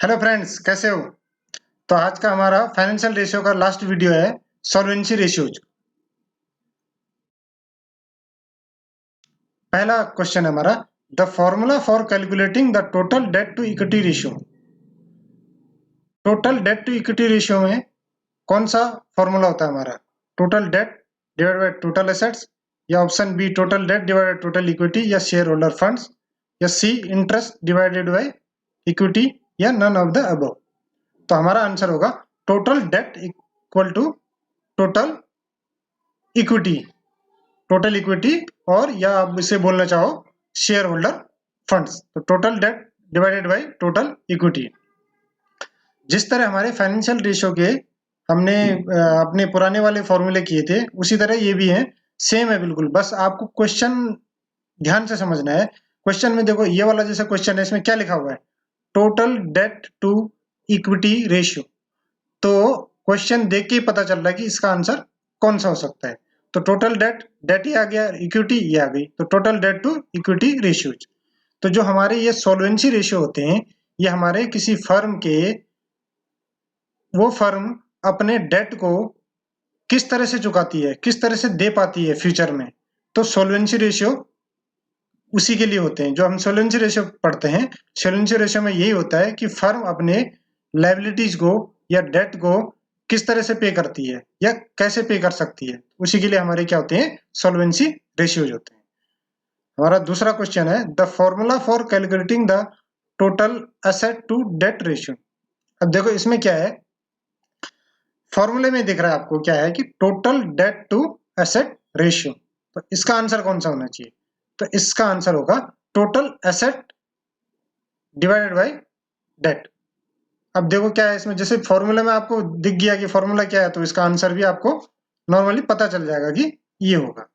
Hello friends, कैसे हो? तो आज का हमारा फाइनेंशियल रेशियो का लास्ट वीडियो है, सॉल्वेंसी रेशियोज। पहला क्वेश्चन है हमारा, the formula for calculating the total debt to equity ratio. Total debt to equity ratio में कौन सा फॉर्मूला होता है हमारा? Total debt divide by total assets, या option B total debt divide by total equity या शेयर होल्डर फंड्स, या C interest divided by equity, या नन ऑफ द अबव। तो हमारा आंसर होगा total debt equal to total equity, total equity, और या आप इसे बोलना चाहो शेयर होल्डर फंड्स। तो total debt divided by total equity. जिस तरह हमारे फाइनेंशियल रेशियो के हमने अपने पुराने वाले फॉर्मूले किए थे, उसी तरह ये भी है, सेम है बिल्कुल। बस आपको क्वेश्चन ध्यान से समझना है। क्वेश्चन में देखो, ये वाला जैसा क्वेश्चन है, इसमें क्या लिखा हुआ है? Total debt to equity ratio. तो क्वेश्चन देख के ही पता चल रहा है कि इसका आंसर कौन सा हो सकता है। तो टोटल डेट, डेट ही आ गया, इक्विटी ये आ गई, तो total debt to equity ratios. तो जो हमारे ये सॉल्वेंसी रेशियो होते हैं, ये हमारे किसी फर्म के, वो फर्म अपने डेट को किस तरह से चुकाती है, किस तरह से दे पाती है फ्यूचर में। तो सॉल्वेंसी रेशियो उसी के लिए होते हैं। जो हम सॉल्वेंसी रेशियो पढ़ते हैं, सॉल्वेंसी रेशियो में यही होता है कि फर्म अपने लायबिलिटीज को या डेट को किस तरह से पे करती है या कैसे पे कर सकती है, उसी के लिए हमारे क्या होते हैं? सॉल्वेंसी रेशियोज होते हैं। हमारा दूसरा क्वेश्चन है, the formula for calculating the total asset to debt ratio. अब देखो इसमें क्या है, फॉर्मूले में दिख रहा है आपको क्या है कि total debt to asset ratio. तो इसका आंसर कौन सा होना चाहिए? तो इसका आंसर होगा total asset divided by debt. अब देखो क्या है इसमें, जैसे फॉर्मूले में आपको दिख गया कि फॉर्मूला क्या है, तो इसका आंसर भी आपको नॉर्मली पता चल जाएगा कि ये होगा।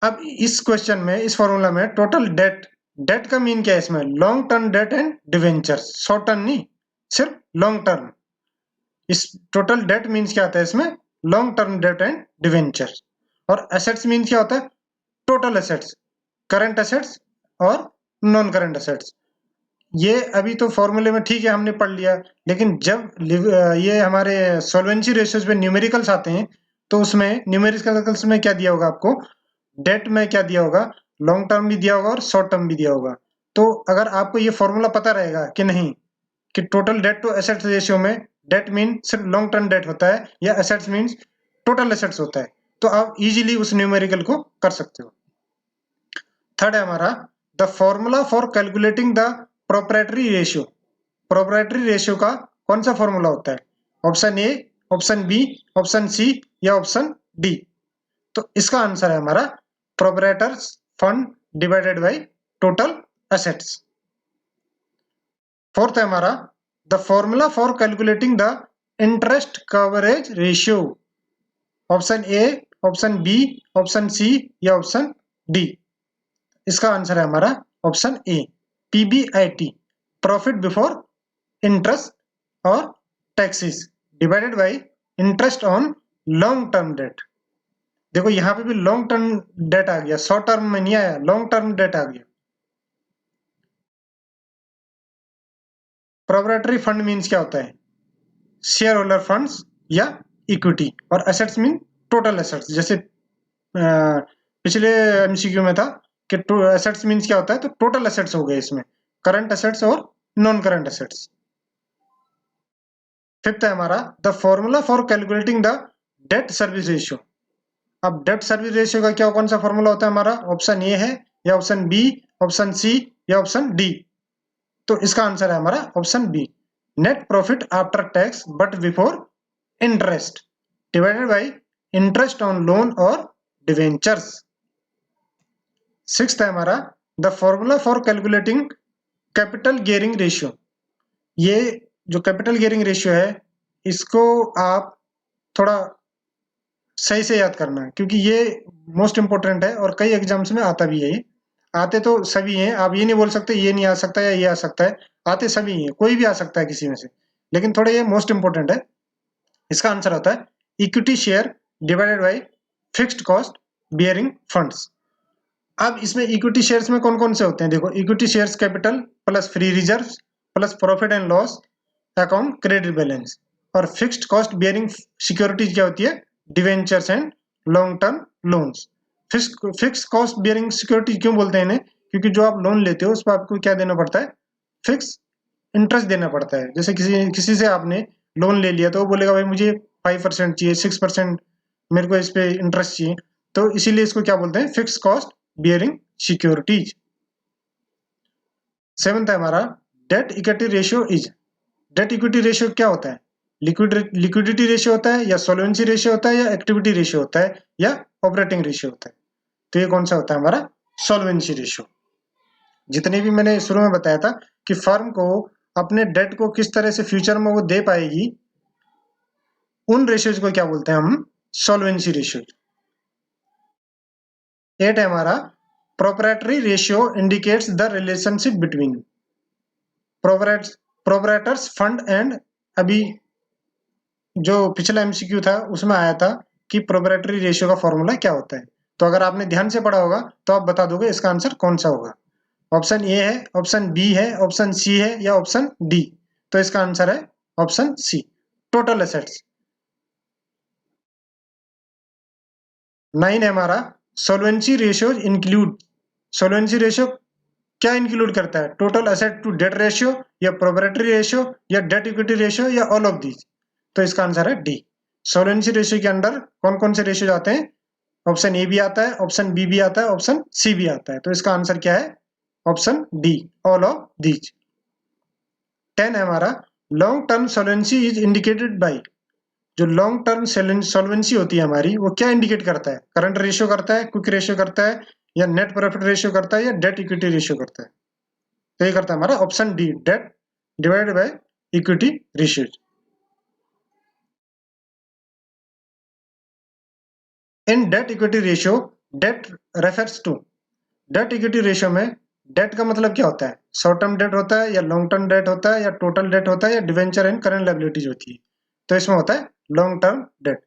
अब इस क्वेश्चन में, इस फॉर्मूला में टोटल डेट, डेट का मीन क्या है इसमें? Long term date and debentures, short term नहीं, सिर्फ लॉन्ग टर्म। इस टोटल डेट मीन्स क्या आता है इसमें? Long term date and debentures. और एसेट्स मीन्स क्या होता है? टोटल एसेट्स, करंट एसेट्स और नॉन करंट एसेट्स। ये अभी तो फॉर्मूले में ठीक है, हमने पढ़ लिया, लेकिन जब ये हमारे सॉल्वेंसी रेशियोज पे न्यूमेरिकल्स आते हैं, तो उसमें न्यूमेरिकल्स में क्या दिया होगा आपको? डेट में क्या दिया होगा? लॉन्ग टर्म भी दिया होगा और शॉर्ट टर्म भी दिया होगा। तो अगर आपको ये फॉर्मूला पता रहेगा कि नहीं, कि total debt to assets ratio में डेट मीन सिर्फ लॉन्ग टर्म डेट होता है या एसेट्स मीन्स टोटल एसेट्स होता है, तो आप इजीली उस न्यूमेरिकल को कर सकते हो। थर्ड है हमारा, the formula for calculating the proprietary ratio. Proprietary ratio का कौन सा फॉर्मूला होता है? Option A, option B, option C, या ऑप्शन डी। तो इसका आंसर है हमारा proprietors fund divided by total assets. Fourth है हमारा, the formula for calculating the interest coverage ratio. Option A, option B, option C, या ऑप्शन डी। इसका answer है हमारा option A, PBIT, profit before interest और taxes divided by interest on long term date. देखो यहाँ पे भी long term date आ गया, शॉर्ट टर्म में नहीं आया, लॉन्ग टर्म डेट आ गया। प्रोप्राइटरी फंड मीन्स क्या होता है? शेयर होल्डर फंड्स या इक्विटी, और एसेट्स मीन टोटल एसेट्स। जैसे पिछले एमसीक्यू में था कि एसेट्स मीन्स क्या होता है, तो टोटल एसेट्स हो गए इसमें, करंट एसेट्स और नॉन करंट एसेट्स। फिफ्थ है हमारा, the formula for calculating the debt service ratio. अब डेट सर्विस रेशियो का क्या, कौन सा फॉर्मूला होता है हमारा? ऑप्शन ए है, या ऑप्शन बी, ऑप्शन सी, या ऑप्शन डी। तो इसका आंसर है हमारा option B, net profit after tax but before interest divided by interest on loan और डिवेंचर्स। सिक्स्थ है हमारा, the formula for calculating capital gearing ratio. ये जो कैपिटल गियरिंग रेशियो है, इसको आप थोड़ा सही से याद करना है, क्योंकि ये मोस्ट इंपोर्टेंट है और कई एग्जाम्स में आता भी है। ये आते तो सभी हैं, आप ये नहीं बोल सकते ये नहीं आ सकता या ये आ सकता है, आते सभी हैं, कोई भी आ सकता है किसी में से, लेकिन थोड़ा ये मोस्ट इंपोर्टेंट है। इसका आंसर होता है equity share divided by fixed cost bearing funds. अब इसमें इक्विटी शेयर्स में कौन कौन से होते हैं? देखो, equity shares capital plus free reserve plus profit and loss account credit balance. और फिक्स्ड कॉस्ट बियरिंग सिक्योरिटीज क्या होती है? Debentures and long term loans. Fix cost bearing security क्यों बोलते हैं इन्हें? क्योंकि जो आप लोन लेते हो उस पर आपको क्या देना पड़ता है? फिक्स इंटरेस्ट देना पड़ता है। जैसे किसी से आपने लोन ले लिया तो वो बोलेगा भाई मुझे 5% चाहिए, 6% मेरे को इस पे इंटरेस्ट चाहिए, तो इसीलिए इसको क्या बोलते हैं? Fix cost bearing securities. 7th है हमारा date equity ratio is. Date equity ratio क्या होता है? लिक्विडिटी रेशियो होता है, या सोल्वेंसी रेशियो होता है, या एक्टिविटी रेशियो होता है, या ऑपरेटिंग रेशियो होता है? तो ये कौन सा होता है? हमारा सोल्वेंसी रेशियो। जितने भी मैंने शुरू में बताया था कि फर्म को अपने डेट को किस तरह से फ्यूचर में वो दे पाएगी, उन रेशियोज को क्या बोलते हैं हम? सोल्वेंसी रेशियो। 8 है हमारा proprietary ratio indicates the relationship between proprietors fund and. अभी जो पिछला एमसीक्यू था उसमें आया था कि प्रोप्राइटरी रेशियो का फॉर्मूला क्या होता है। तो अगर आपने ध्यान से पढ़ा होगा तो आप बता दोगे इसका आंसर कौन सा होगा। ऑप्शन ए है, ऑप्शन बी है, ऑप्शन सी है, या ऑप्शन डी? तो इसका आंसर है ऑप्शन सी, टोटल एसेट्स। 9 है हमारा solvency ratio include. Solvency ratio क्या इंक्लूड करता है? Total asset to debt ratio, या प्रोप्राइटरी रेशियो, या डेट इक्विटी रेशियो, या ऑल ऑफ दीज? तो इसका आंसर है डी। सोल्वेंसी रेशियो के अंडर कौन कौन से रेशियो आते हैं? ऑप्शन ए भी आता है, ऑप्शन बी भी आता है, ऑप्शन सी भी आता है। तो इसका आंसर क्या है? Option D, all of these. 10 है हमारा long term solvency is indicated by. जो लॉन्ग टर्म सोल्वेंसी होती है हमारी, वो क्या इंडिकेट करता है? करंट रेशियो करता है, क्विक रेशियो करता है, या नेट प्रॉफिट रेशियो करता है, या डेट इक्विटी रेशियो करता है? तो ये करता है हमारा option D, debt divided by equity ratio. In debt equity ratio debt refers to. Debt equity ratio में डेट का मतलब क्या होता है? शॉर्ट टर्म डेट होता है, या लॉन्ग टर्म डेट होता है, या टोटल डेट होता है, या डिवेंचर एंड करंट लायबिलिटीज होती है? तो इसमें होता है लॉन्ग टर्म डेट।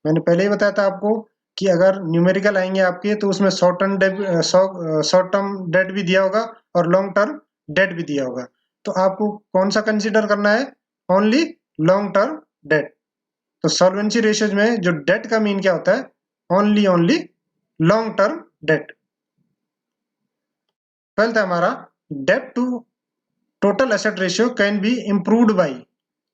मैंने पहले ही बताया था आपको कि अगर न्यूमेरिकल आएंगे आपके तो उसमें शॉर्ट टर्म डेट भी दिया होगा और लॉन्ग टर्म डेट भी दिया होगा। तो आपको कौन सा कंसिडर करना है? Only long term date. तो सॉल्वेंसी रेशियोज में जो डेट का मीन क्या होता है? Only long term date. 12th है हमारा debt to total asset ratio can be improved by.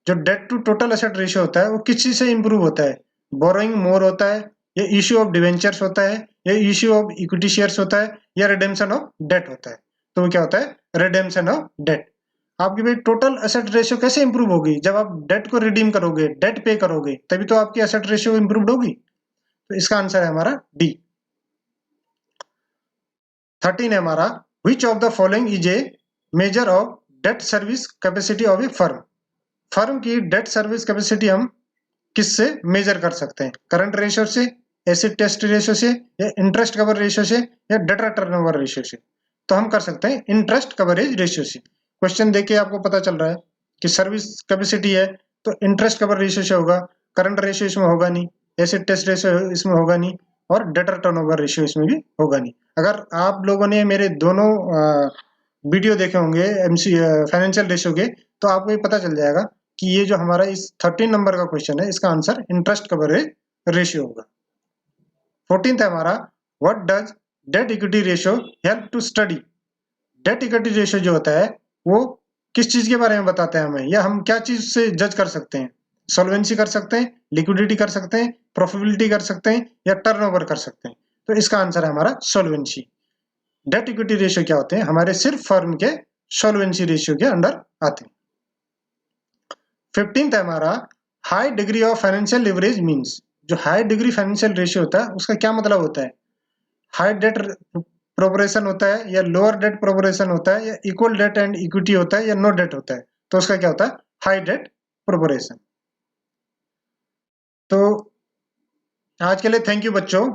जो debt to total asset ratio होता है वो किस चीज से इंप्रूव होता है? बोरोइंग मोर होता है, या इश्यू ऑफ डिवेंचर्स होता है, या इश्यू ऑफ इक्विटी शेयर्स होता है, या रिडेम्पशन ऑफ डेट होता है? तो वो क्या होता है? Redemption of debt. आपकी भाई टोटल एसेट रेशियो कैसे इंप्रूव होगी? जब आप डेट को रिडीम करोगे, डेट पे करोगे, तभी तो आपकी एसेट रेशियो इंप्रूव होगी। तो इसका आंसर है हमारा डी। 13 है हमारा which of the following is a measure of debt service capacity of A firm. Firm की डेट सर्विस कैपेसिटी हम किससे मेजर कर सकते हैं? करंट रेशियो से, एसिड टेस्ट रेशियो से, या इंटरेस्ट कवर रेशियो से, या डेट टर्नओवर रेशियो से? तो हम कर सकते हैं इंटरेस्ट कवरेज रेशियो से। क्वेश्चन देख के आपको पता चल रहा है कि सर्विस कैपेसिटी है तो इंटरेस्ट कवर रेशियो से होगा, करंट रेशियो इसमें होगा नहीं, एसिड टेस्ट रेशियो इसमें होगा नहीं, और डेटर टर्नओवर रेशियो इसमें भी होगा नहीं। अगर आप लोगों ने मेरे दोनों वीडियो देखे होंगे एमसी फाइनेंशियल रेशियो के, तो आपको ये पता चल जाएगा कि ये जो हमारा इस 13 नंबर का क्वेश्चन है इसका आंसर इंटरेस्ट कवरेज रेशियो होगा। 14th है हमारा what does debt equity ratio help to study. Debt equity ratio जो होता है वो किस चीज के बारे में बताते हैं हमें, या हम क्या चीज से जज कर सकते हैं? सॉल्वेंसी कर सकते हैं, लिक्विडिटी कर सकते हैं, प्रॉफिटेबिलिटी कर सकते हैं, या टर्नओवर कर सकते हैं? तो इसका आंसर है हमारा सॉल्वेंसी। डेट इक्विटी रेशियो क्या होते हैं? हमारे सिर्फ फर्म के सॉल्वेंसी रेशियो के अंडर आते हैं। 15th है हमारा high degree of financial leverage means. जो हाई डिग्री फाइनेंशियल रेशियो होता है उसका क्या मतलब होता है? हाई डेट प्रोपोर्शन होता है, या लोअर डेट प्रोपोर्शन होता है, या इक्वल डेट एंड इक्विटी होता है, या नो डेट होता है? तो उसका क्या होता है? High debt proportion. तो आज के लिए थैंक यू बच्चों।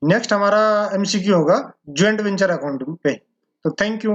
नेक्स्ट हमारा एमसीक्यू होगा ज्वाइंट वेंचर अकाउंट पे। तो थैंक यू।